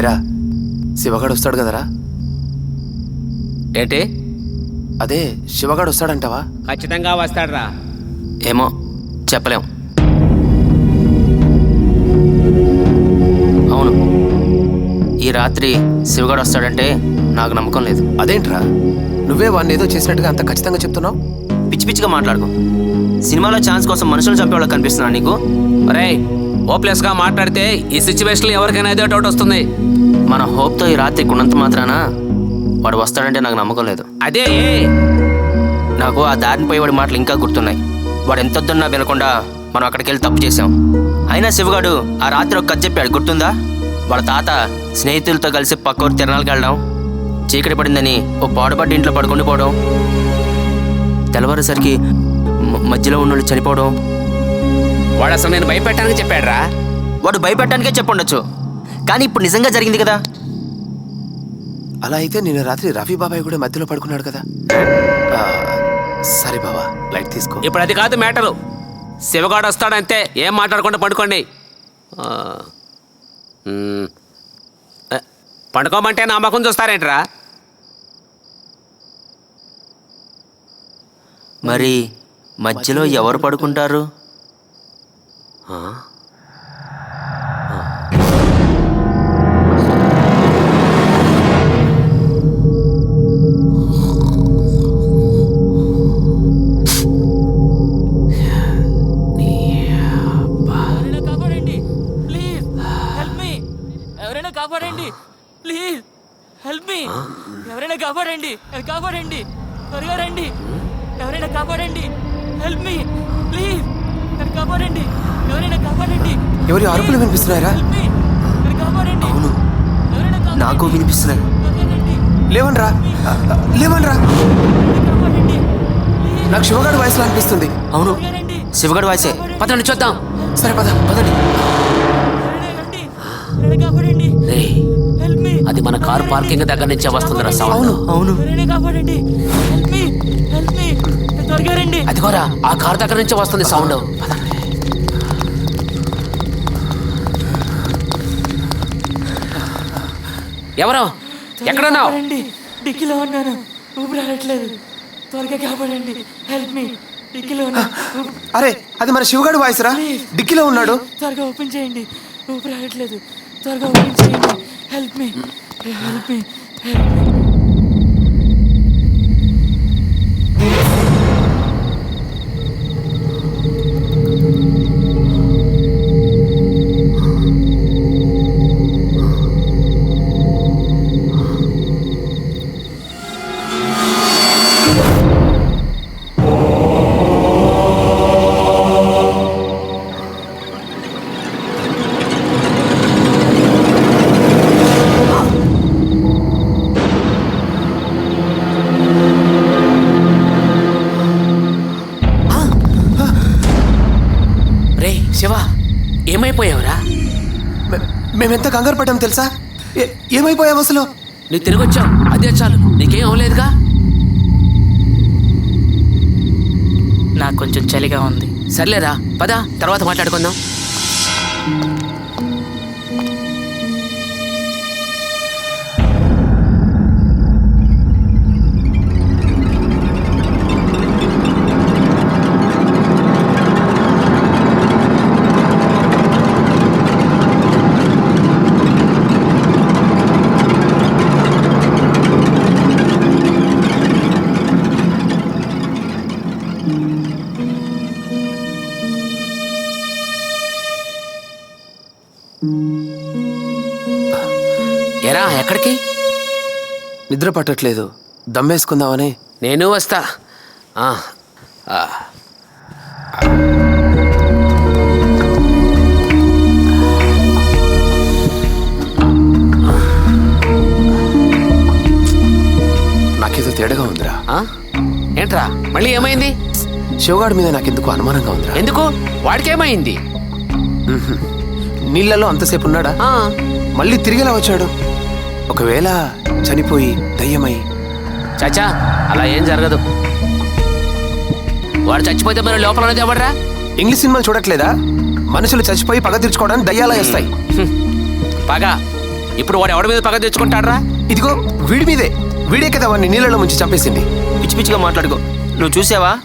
ఏరా శివగాడు వస్తాడు కదరా? ఏంటి? అదే శివగాడు వస్తాడంటావా? ఖచ్చితంగా వస్తాడురా. ఏమో చెప్పలేం. అవును, ఈ రాత్రి శివగాడు వస్తాడంటే నాకు నమ్మకం లేదు. అదేంట్రా నువ్వే వాడిని ఏదో చేసినట్టుగా అంత ఖచ్చితంగా చెప్తున్నావు? పిచ్చి పిచ్చిగా మాట్లాడుకో. సినిమాలో ఛాన్స్ కోసం మనుషులు చంపేవాళ్ళకి కనిపిస్తున్నా నీకు? రేయ్, హోప్లెస్ గా మాట్లాడితే ఈ సిచ్యువేషన్ ఎవరికైనా ఏదో డౌట్ వస్తుంది. మన హోప్తో ఈ రాత్రి ఉన్నంత మాత్రాన వాడు వస్తాడంటే నాకు నమ్మకం లేదు. అదే నాకు ఆ దారిని పోయి వాడి మాటలు ఇంకా గుర్తున్నాయి. వాడు ఎంతొద్దున్నా వినకుండా మనం అక్కడికి వెళ్ళి తప్పు చేసాం. అయినా శివగాడు ఆ రాత్రి ఒక కథ చెప్పాడు, గుర్తుందా? వాళ్ళ తాత స్నేహితులతో కలిసి పక్కూరు తిరణాలకు వెళ్ళడం, చీకటి పడిందని ఓ పాడుపడ్డ ఇంట్లో పడుకుండిపోవడం, తెల్లవారేసరికి మధ్యలో ఉన్నోళ్ళు చనిపోవడం. వాడు అసలు నేను భయపెట్టానని చెప్పాడురా. వాడు భయపెట్టడానికే చెప్పుండొచ్చు, కానీ ఇప్పుడు నిజంగా జరిగింది కదా. అలా అయితే నిన్న రాత్రి రవి బాబాయ్ కూడా మధ్యలో పడుకున్నాడు కదా. సరే బాబా, లైట్ తీసుకో. ఇప్పుడు అది కాదు మ్యాటరు. శివగాడు వస్తాడంతే, ఏం మాట్లాడకుండా పడుకోండి. పండుకోమంటే నా ముఖం చూస్తారేంట్రా? మరి మధ్యలో ఎవరు పడుకుంటారు? కాపాడండి, ప్లీజ్ హెల్ప్ మీ. ఎవరైనా కాపాడండి, కాపాడండి, త్వరగా రండి. ఎవరైనా కాపాడండి, హెల్ప్ మీ ప్లీజ్. నన్ను కాపాడండి, ఎవరైనా కాపాడండి. ఎవరి అరుపులు వినిపిస్తున్నాయరా? నన్ను కాపాడండి. అవును, నాకు వినిపిస్తున్నాయి. లేవన్రా, లేవన్రా. నాకు శివగాడు వాయిస్లో అనిపిస్తుంది. అవును, శివగాడు వాయిసే. పదండి చూద్దాం. సరే పద, పదండి. రేయ్, అది మన కారు పార్కింగ్ దగ్గర నుంచే వస్తుందిరా సౌండ్. అవును అవును, అదిగోరా, ఆ కారు దగ్గర నుంచే వస్తుంది సౌండ్. ఎవరో ఎక్కడున్నావు? డిక్కీలో ఉన్నాను, ఊపిరాడట్లేదు. త్వరగా కాపాడండి, హెల్ప్ మీ. డిక్కీలో ఉన్నా. అరే అది మన శివగాడు వాయిస్ రా, డిక్కీలో ఉన్నాడు. త్వరగా ఓపెన్ చేయండి, ఊపిరాడట్లేదు. త్వరగా ఓపెన్ చేయండి, help me, help me, help me. Shiva, ఏమైపోయావురా? మేమెంత కంగారు పడ్డాం తెలుసా? ఏమైపోయావు అసలు? నువ్వు తిరిగి వచ్చావు, అదే చాలు. నీకేం అవ్వలేదుగా? నాకు కొంచెం చలిగా ఉంది. సర్లేరా, పద, తర్వాత మాట్లాడుకుందాం. ఎరా, ఎక్కడికి? నిద్ర పట్టట్లేదు, దమ్మేసుకుందామని. నేను వస్తా. నాకేదో తేడాగా ఉందిరా. ఏంట్రా, మళ్ళీ ఏమైంది? శివగాడి మీద నాకెందుకు అనుమానంగా ఉందిరా. ఎందుకు? వాడికేమైంది? నీళ్ళలో అంతసేపు ఉన్నాడా? మళ్ళీ తిరిగేలా వచ్చాడు. ఒకవేళ చనిపోయి దయ్యమై. చాచా, అలా ఏం జరగదు. వాడు చచ్చిపోతే మరి లోపల ఉన్నది ఎవడరా? ఇంగ్లీష్ సినిమాలు చూడట్లేదా? మనుషులు చచ్చిపోయి పగ తీర్చుకోవడానికి దయ్యాలా వేస్తాయి. పగ ఇప్పుడు వాడు ఎవడి మీద పగ తెచ్చుకుంటాడ్రా? ఇదిగో వీడి మీదే. వీడే కదా వాడిని నీళ్ళలో ముంచి చంపేసింది. పిచ్చి పిచ్చిగా మాట్లాడుకో. నువ్వు చూసావా